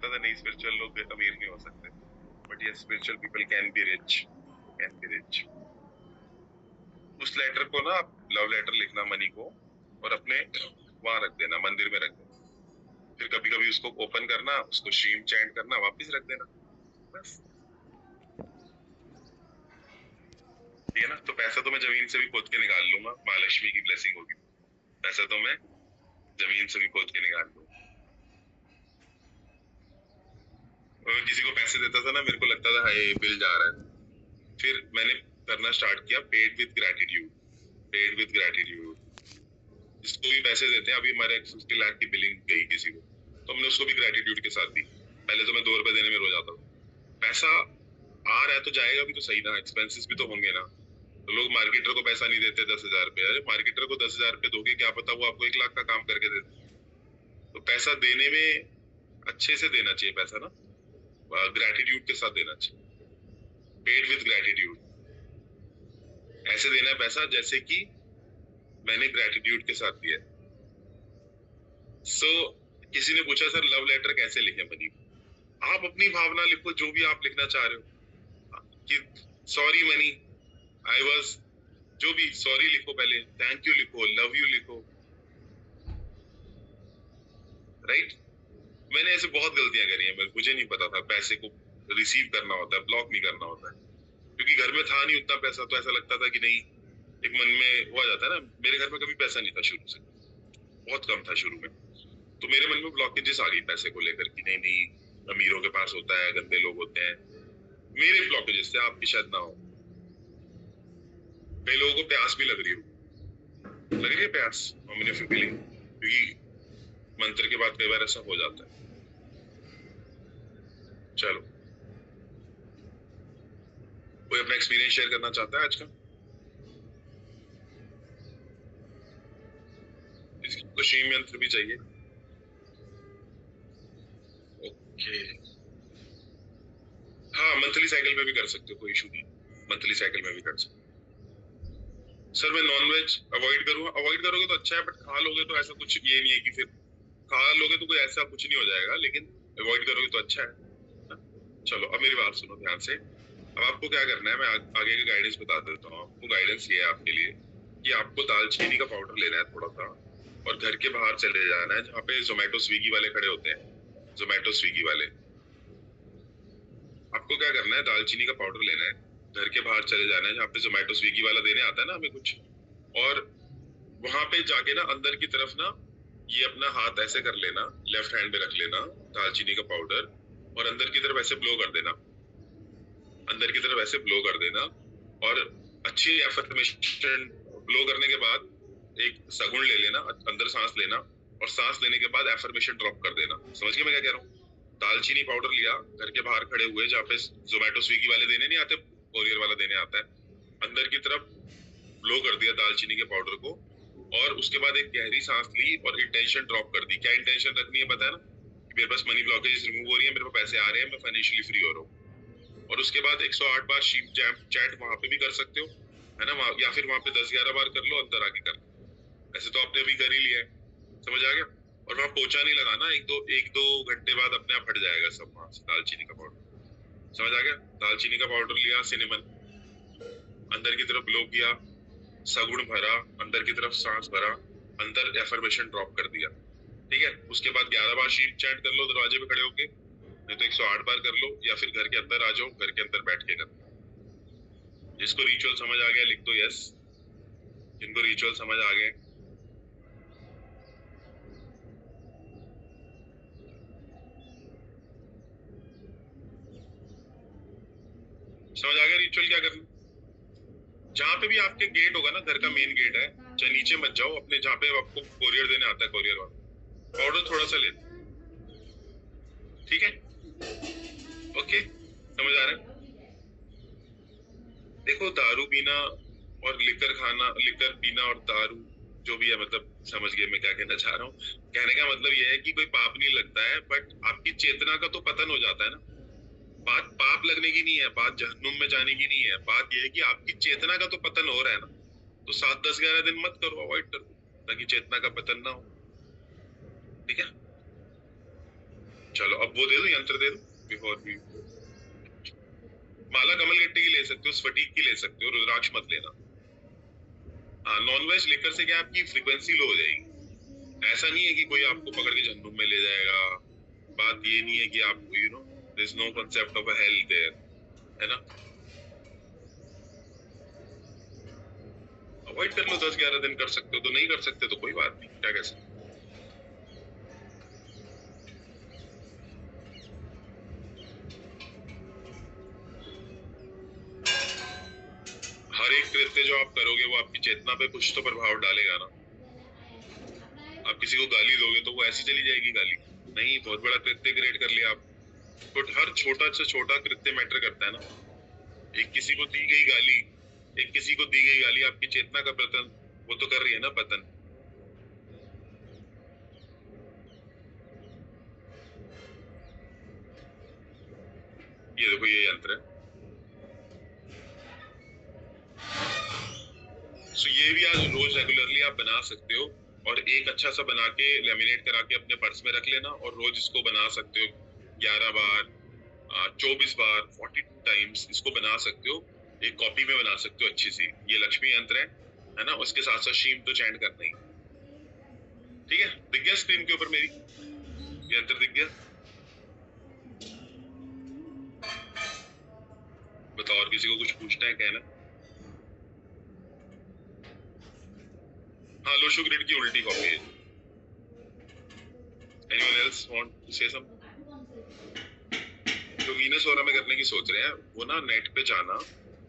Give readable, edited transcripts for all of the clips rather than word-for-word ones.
लगता था नहीं स्पिरिचुअल लोग अमीर नहीं हो सकते, बट ये spiritual people can be rich, can be rich. उस लेटर को ना, लव लेटर लिखना मनी को, और अपने वहां रख देना, मंदिर में रख देना। फिर कभी कभी उसको ओपन करना, उसको स्ट्रीम चैंट करना, वापस रख देना, बस। ठीक है ना? तो पैसा तो मैं जमीन से भी खोद के निकाल लूंगा, महालक्ष्मी की ब्लेसिंग होगी। पैसा तो मैं जमीन से भी खोद के निकाल लूंगा। और मैं किसी को पैसे देता था ना, मेरे को लगता था हाय बिल जा रहा है। फिर मैंने करना स्टार्ट किया paid with gratitude, paid with gratitude. जिसको भी पैसे देते हैं, अभी हमारे 50 लाख की बिलिंग गई किसी को, तो हमने उसको भी ग्रेटिट्यूड के साथ दी। पहले तो मैं 2 रुपए देने में रो जाता था। पैसा आ रहा है तो जाएगा भी तो सही ना, एक्सपेंसेस भी तो होंगे ना। तो लोग मार्केटर को पैसा नहीं देते 10,000 रुपए। अरे मार्केटर को 10,000 रुपए दोगे, क्या पता वो आपको 1 लाख का काम करके दे दे। तो पैसा देने में अच्छे से देना चाहिए पैसा ना, ग्रेटिट्यूड के साथ देना चाहिए, पेड विद ग्रेटिट्यूड। ऐसे देना है पैसा जैसे कि मैंने ग्रेटिट्यूड के साथ दिया। सो किसी ने पूछा सर लव लेटर कैसे लिखे मनी को? आप अपनी भावना लिखो, जो भी आप लिखना चाह रहे हो, कि सॉरी मनी, आई वॉज, जो भी, सॉरी लिखो पहले, थैंक यू लिखो, लव यू लिखो, राइट? मैंने ऐसे बहुत गलतियां करी हैं, मुझे नहीं पता था पैसे को रिसीव करना होता है, ब्लॉक नहीं करना होता है। क्योंकि घर में था नहीं उतना पैसा, तो ऐसा लगता था कि नहीं, एक मन में हुआ जाता है ना। मेरे घर में कभी पैसा नहीं था शुरू से, बहुत कम था शुरू में। तो मेरे मन में ब्लॉकेजेस आ गई पैसे को लेकर कि नहीं नहीं, अमीरों के पास होता है, गंदे लोग होते हैं। मेरे ब्लॉकेजेस थे, आपकी शायद ना हो। कई लोगों को प्यास भी लग रही है प्यास, how many of you feeling? क्योंकि मंत्र के बाद कई बार ऐसा हो जाता है। चलो, कोई अपना एक्सपीरियंस शेयर करना चाहता है आज का? इसको शीम यंत्र भी चाहिए? ओके, हाँ मंथली साइकिल में भी कर सकते हो, कोई इशू नहीं, मंथली साइकिल में भी कर सकते हो। सर मैं नॉनवेज अवॉइड करूंगा, अवॉइड करोगे तो अच्छा है, बट खा लोगे तो ऐसा कुछ ये नहीं है कि फिर खा लोगे तो कोई ऐसा कुछ नहीं हो जाएगा, लेकिन अवॉइड करोगे तो अच्छा है। चलो अब मेरी बात सुनो ध्यान से। अब आपको क्या करना है, मैं आगे का गाइडेंस बता देता हूँ आपको। गाइडेंस ये है आपके लिए कि आपको दालचीनी का पाउडर लेना है थोड़ा सा, और घर के बाहर चले जाना है जहाँ पे जोमेटो स्विगी वाले खड़े होते हैं, जोमेटो स्विगी वाले। आपको क्या करना है, दालचीनी का पाउडर लेना है, घर के बाहर चले जाना है जहाँ पे जोमेटो स्विगी वाला देने आता है ना हमें कुछ, और वहां पे जाके ना अंदर की तरफ ना ये अपना हाथ ऐसे कर लेना, लेफ्ट हैंड में रख लेना दालचीनी का पाउडर, और अंदर की तरफ ऐसे ब्लो कर देना, अंदर की तरफ ऐसे ब्लो कर देना। और अच्छी एफर्मेशन ब्लो करने के बाद एक सगुन ले लेना, अंदर सांस लेना, और सांस लेने के बाद एफर्मेशन ड्रॉप कर देना। समझ गए मैं क्या कह रहा हूँ? दालचीनी पाउडर लिया, घर के बाहर खड़े हुए जहाँ पे जोमेटो स्विगी वाले देने नहीं आते, कोरियर वाला देने आता है, अंदर की तरफ ब्लो कर दिया दालचीनी के पाउडर को, और उसके बाद एक गहरी सांस ली और इंटेंशन ड्रॉप कर दी। क्या इंटेंशन रखनी है पता है ना? मेरे पास मनी ब्लॉकेज रिमूव हो रही है, मेरे पास पैसे आ रहे हैं, मैं फाइनेंशियली फ्री हो रहा हूँ। और उसके बाद 108 बार शीप जैम चैट वहां पे भी कर सकते हो, है ना? या फिर वहां पे 10-11 बार कर लो, अंदर आके कर लो। ऐसे तो आपने अभी कर ही लिया है, समझ आ गया? और वहां पोछा नहीं लगाना, एक दो घंटे बाद अपने आप हट जाएगा सब वहां से दालचीनी का पाउडर। समझ आ गया? दालचीनी का पाउडर लिया, सिनेमन अंदर की तरफ ब्लो किया, सगुण भरा, अंदर की तरफ सांस भरा, अंदर एफर्मेशन ड्रॉप कर दिया। ठीक है? उसके बाद 11 बार शीप चैट कर लो दरवाजे पे खड़े होके, नहीं तो 108 बार कर लो, या फिर घर के अंदर आ जाओ, घर के अंदर बैठ के कर। जिसको रिचुअल समझ आ गया लिख दो यस, जिनको रिचुअल समझ आ गए। समझ आ गया रिचुअल क्या करना? जहां पे भी आपके गेट होगा ना, घर का मेन गेट है, चाहे नीचे मत जाओ, अपने जहाँ पे आपको कोरियर देने आता है कोरियर वाला, पाउडर थोड़ा सा ले, ठीक है? ओके, समझ आ रहा है? देखो दारू पीना और लिकर खाना, लिकर पीना और दारू जो भी है, मतलब समझ गए मैं क्या कहना चाह रहा हूँ। कहने का मतलब ये है कि कोई पाप नहीं लगता है, बट आपकी चेतना का तो पतन हो जाता है ना। बात पाप लगने की नहीं है, बात जहन्नुम में जाने की नहीं है, बात यह है कि आपकी चेतना का तो पतन हो रहा है ना। तो 7-10-11 दिन मत करो, अवॉइड करो, ताकि चेतना का पतन ना हो। ठीक है? चलो अब वो दे दो, यंत्र दे दो बिफोर भी। माला कमल गट्टे की ले सकते हो, स्फटिक की ले सकते हो, रुद्राक्ष मत लेना। हाँ, नॉन वेज लेकर से क्या आपकी फ्रीक्वेंसी लो हो जाएगी। ऐसा नहीं है कि कोई आपको पकड़ के जहन्नुम में ले जाएगा। बात ये नहीं है कि आप there is no concept of a hell there, है ना। अवॉइड कर लो, 10-11 दिन कर सकते हो तो, नहीं कर सकते तो कोई बात नहीं, क्या कह सकते। हर एक कृत्य जो आप करोगे वो आपकी चेतना पे कुछ तो प्रभाव डालेगा ना। आप किसी को गाली दोगे तो वो ऐसी चली जाएगी गाली? नहीं, बहुत बड़ा कृत्य क्रिएट कर लिया आप। तो हर छोटा से छोटा कृत्य मैटर करता है ना। एक किसी को दी गई गाली, एक किसी को दी गई गाली आपकी चेतना का पतन, वो तो कर रही है ना पतन। ये देखो ये यंत्र है। सो ये भी आज रोज रेगुलरली आप बना सकते हो। और एक अच्छा सा बना के लेमिनेट करा के अपने पर्स में रख लेना, और रोज इसको बना सकते हो 11 बार, 24 बार, 42 टाइम्स इसको बना सकते हो। एक कॉपी में बना सकते हो अच्छी सी। ये लक्ष्मी यंत्र है ना। उसके साथ साथ शीम तो चैंट करना ही। ठीक है, दिख गया स्क्रीन के ऊपर मेरी यंत्र दिख गया। बताओ, और किसी को कुछ पूछना है, कहना? हाँ, लोशो ग्रिड की उल्टी कॉपी है। Anyone else want to say something? जो वीनस ओरा में करने की सोच रहे हैं वो ना, नेट पे जाना,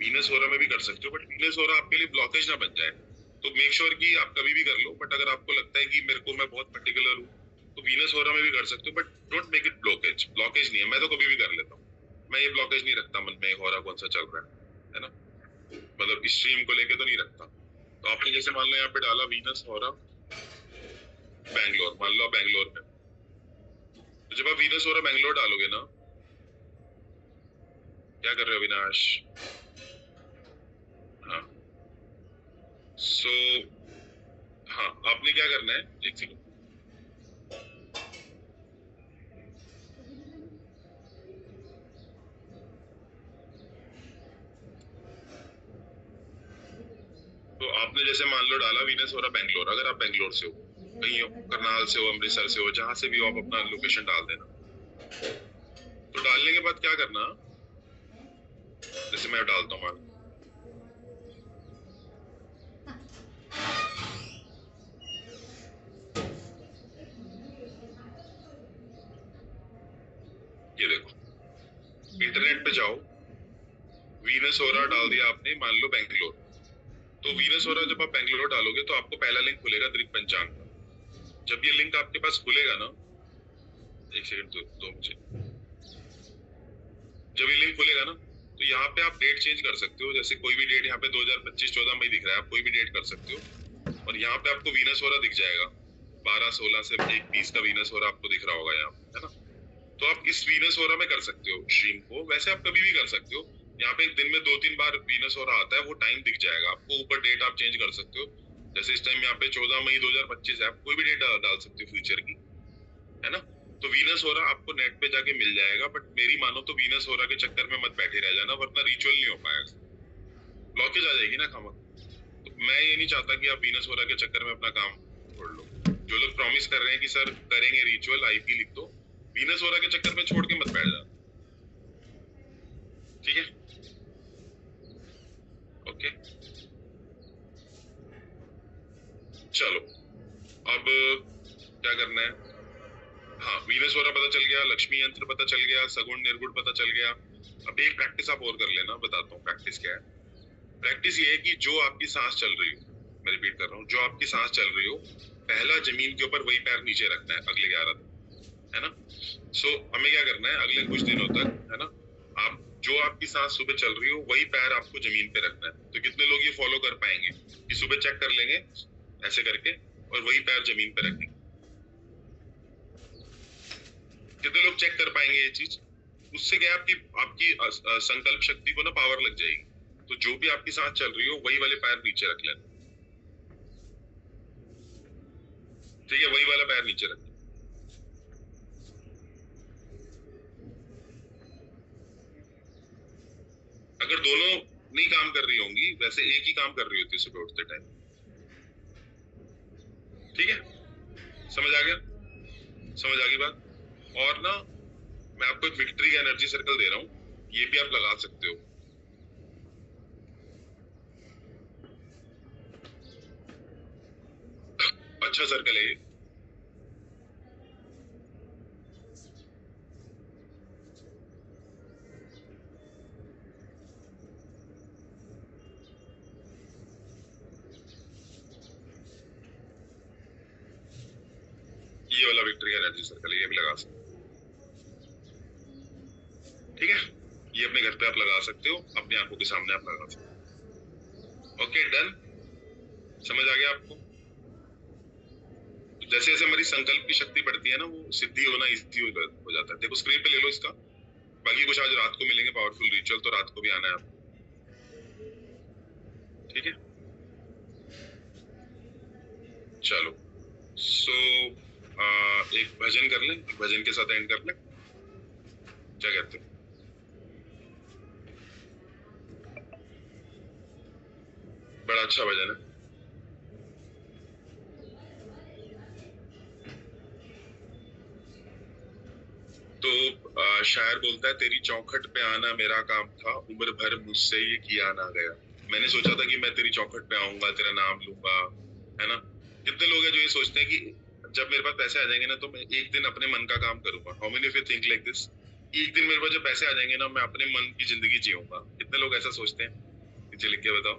वीनस ओरा में भी कर सकते हो, बट वीनस ओरा आपके लिए ब्लॉकेज ना बन जाए। तो मेक श्योर कि आप कभी भी कर लो, बट अगर आपको लगता है कि मेरे को, मैं बहुत पर्टिकुलर हूँ, तो वीनस ओरा में भी कर सकते हो, but don't make it blockage. Blockage नहीं है, मैं तो कभी भी कर लेता हूँ। मैं ये ब्लॉकेज नहीं रखता मन में ओरा कौन सा चल रहा है ना। मतलब स्ट्रीम को लेके तो नहीं रखता। तो आपने जैसे मान लो यहाँ पे डाला वीनस ओरा बैंगलोर, मान लो बैंगलोर में, तो जब आप वीनस ओरा बैंगलोर डालोगे ना, क्या कर रहे हो अविनाश? हाँ, सो हाँ, आपने क्या करना है, एक सेकंड। तो आपने जैसे मान लो डाला वीनस ओरा बैंगलोर, अगर आप बैंगलोर से हो, कहीं हो, करनाल से हो, अमृतसर से हो, जहां से भी हो, आप अपना लोकेशन डाल देना। तो डालने के बाद क्या करना, जैसे मैं डालता हूँ, ये देखो, इंटरनेट पे जाओ, वीनस ओरा डाल दिया आपने, मान लो बैंगलोर। तो वीनस ओरा जब आप बैंगलोर डालोगे तो आपको पहला लिंक खुलेगा दीप पंचांग का। जब ये लिंक आपके पास खुलेगा ना, एक सेकंड दो मुझे। जब ये लिंक खुलेगा ना, तो यहाँ पे आप डेट चेंज कर सकते हो। जैसे कोई भी डेट यहाँ पे 2025 14 मई दिख रहा है, आप कोई भी डेट कर सकते हो। और यहाँ पे आपको वीनस ओरा दिख जाएगा, 12-16 से 1-20 का वीनस ओरा आपको दिख रहा होगा यहाँ पे, है ना। तो आप इस वीनस ओरा में कर सकते हो स्ट्रीम को। वैसे आप कभी भी कर सकते हो। यहाँ पे एक दिन में 2-3 बार वीनस ओरा आता है, वो टाइम दिख जाएगा आपको। ऊपर डेट आप चेंज कर सकते हो। जैसे इस टाइम यहाँ पे 14 मई 2025 है, आप कोई भी डेट डाल सकते हो फ्यूचर की, है ना। तो वीनस होरा आपको नेट पे जाके मिल जाएगा, बट मेरी मानो तो वीनस होरा के चक्कर में मत बैठे रह जाना, वरना रिचुअल नहीं हो पाएगा। ब्लॉकेज आ जाएगी ना खामा। तो मैं ये नहीं चाहता कि आप वीनस होरा के चक्कर में अपना काम छोड़ लो। जो लोग प्रॉमिस कर रहे हैं कि सर करेंगे रिचुअल, आईपी लिख दो, वीनस होरा के चक्कर में छोड़ के मत बैठ जाना। ठीक है, ओके। चलो, अब क्या करना है। हाँ, वीनस होरा पता चल गया, लक्ष्मी यंत्र पता चल गया, सगुण निर्गुण पता चल गया। अब एक प्रैक्टिस आप और कर लेना, बताता हूँ प्रैक्टिस क्या है। प्रैक्टिस ये है कि जो आपकी सांस चल रही हो, मैं रिपीट कर रहा हूँ, जो आपकी सांस चल रही हो, पहला जमीन के ऊपर वही पैर नीचे रखना है अगले 11 दिन, है ना। सो हमें क्या करना है अगले कुछ दिनों तक, है ना। आप जो आपकी सांस सुबह चल रही हो वही पैर आपको जमीन पे रखना है। तो कितने लोग ये फॉलो कर पाएंगे कि सुबह चेक कर लेंगे ऐसे करके, और वही पैर जमीन पे रखेंगे? कितने लोग चेक कर पाएंगे ये चीज? उससे क्या है, आपकी आपकी संकल्प शक्ति को ना पावर लग जाएगी। तो जो भी आपकी सांस चल रही हो वही वाले पैर नीचे रख लेना। ठीक है, वही वाला पैर नीचे रख। अगर दोनों नहीं काम कर रही होंगी, वैसे एक ही काम कर रही होती है सुबह उठते टाइम। ठीक है, समझ आ गया? समझ आ गई बात? और ना, मैं आपको एक विक्ट्री का एनर्जी सर्कल दे रहा हूँ, ये भी आप लगा सकते हो। अच्छा सर्कल है ये। ये वाला विक्ट्री का एनर्जी सर्कल है, ये भी लगा सकते हो। ठीक है, ये अपने घर पे आप लगा सकते हो, अपनी आंखों के सामने आप लगा सकते हो। Okay, done. समझ आ गया आपको? तो जैसे जैसे हमारी संकल्प की शक्ति बढ़ती है ना, वो सिद्धि होना इजी हो जाता है। देखो स्क्रीन पे ले लो इसका। बाकी कुछ आज रात को मिलेंगे पावरफुल रिचुअल, तो रात को भी आना है आपको। ठीक है, चलो। सो एक भजन कर लें, एक भजन के साथ एंड कर लें, क्या कहते हैं? बड़ा अच्छा भजन है। तो शायर बोलता है, तेरी चौखट पे आना मेरा काम था, उम्र भर मुझसे ये किया ना गया। मैंने सोचा था कि मैं तेरी चौखट पे आऊंगा, तेरा नाम लूंगा, है ना। कितने लोग हैं जो ये सोचते हैं कि जब मेरे पास पैसे आ जाएंगे ना, तो मैं एक दिन अपने मन का काम करूंगा। How many of you think like this? एक दिन मेरे पास जब पैसे आ जाएंगे ना, मैं अपने मन की जिंदगी जीऊंगा। कितने लोग ऐसा सोचते हैं? नीचे लिख के बताओ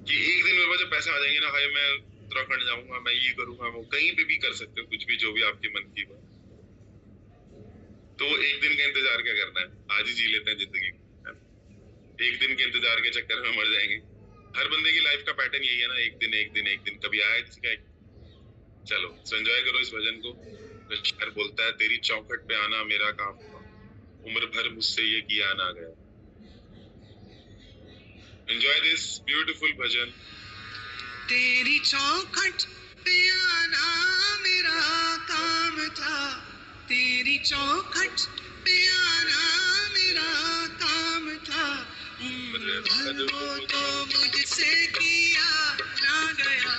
कि एक दिन मेरे पास जब पैसे आ जाएंगे ना, हाय मैं उत्तराखंड जाऊंगा, मैं ये करूंगा, वो कहीं पे भी कर सकते हो, कुछ भी, जो भी आपके मन की हो। तो एक दिन का इंतजार क्या करना है, आज ही जी लेते हैं जिंदगी को। एक दिन के इंतजार के चक्कर में मर जाएंगे। हर बंदे की लाइफ का पैटर्न यही है ना, एक दिन एक दिन एक दिन, कभी आया किसी का एक। चलो एंजॉय करो इस भजन को। शायर बोलता है, तेरी चौखट पे आना मेरा काम था, उम्र भर मुझसे ये किया ना गया। एंजॉय दिस ब्यूटीफुल भजन। तेरी चौखट पे आना मेरा काम था, तेरी चौखट पे आना मेरा काम था, उम्र भर वो तो मुझसे किया ना गया,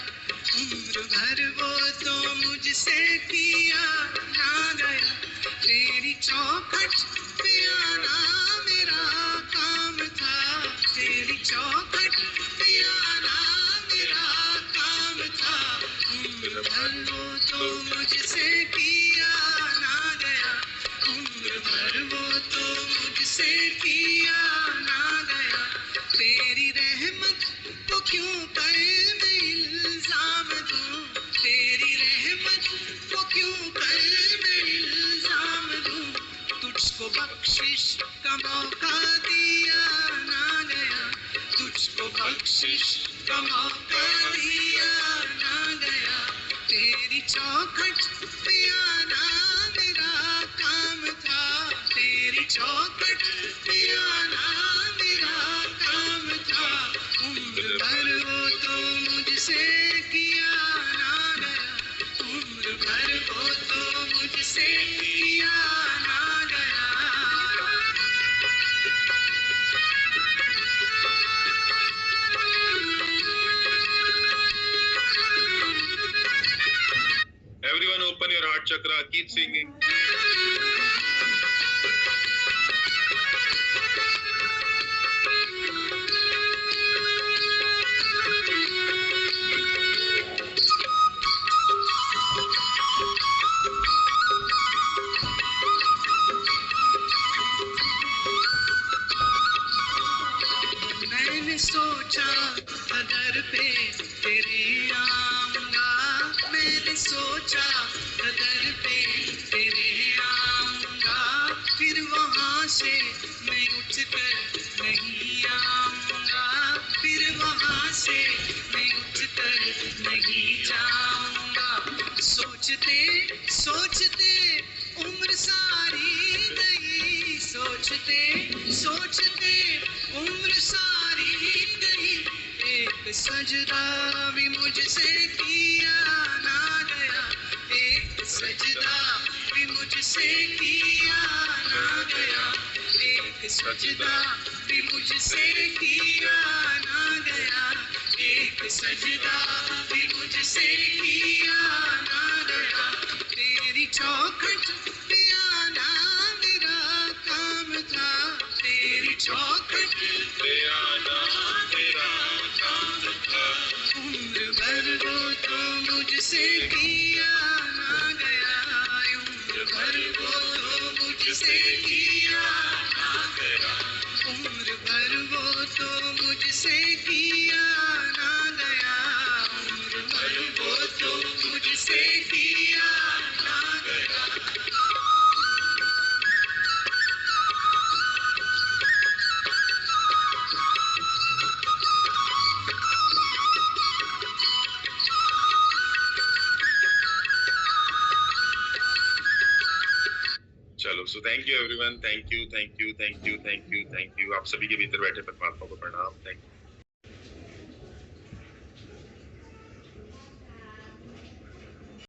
उम्र भर वो तो मुझसे किया ना गया। तेरी चौखट पे आना मेरा काम था, तेरी चौखट पे आना मेरा काम था, उम्र भर वो तो मुझसे किया ना गया, उम्र भर वो तो मुझसे किया ना गया। तेरी रहमत को क्यों पर मैं इल्जाम दूं, तेरी रहमत को क्यों पर मैं इल्जाम दूं, तुझको बख्शिश का मौका दिया ना गया, तुझको बख्शिश का मौका दिया ना गया। तेरी चौखट पे आना मेरा काम था, तेरी चौखट पे आना मेरा काम था, उम्र भर वो तो मुझसे किया ना गया, उम्र भर वो तो मुझसे किया ना गया। Everyone open your heart chakra, keep singing. मैंने सोचा अगर पे तेरे आऊंगा, मैंने सोचा अगर पे तेरे आऊंगा, फिर वहाँ से मैं उठ कर नहीं आऊंगा, फिर वहाँ से मैं उठ कर नहीं जाऊंगा। सोचते सोचते उम्र सारी गई, सोचते सोचते उम्र सारी गई, एक सजदा भी मुझसे किया ना गया, एक सजदा भी मुझसे किया ना गया। एक सजदा भी मुझसे किया ना गया, एक सजदा भी मुझसे किया ना गया। तेरी चौखट पे आना मेरा काम था, तेरी चौखट पे आना मेरा काम था। उम्र भर वो तो मुझसे किया ना गया, उम्र भर वो तो मुझसे किया ना गया, उम्र भर वो तो मुझसे किया ना गया, उम्र भर वो तो मुझसे किया ना गया। चलो, so thank you everyone, thank you, thank you, thank you, thank you, thank you. आप सभी के भीतर बैठे परमात्मा को प्रणाम, थैंक यू।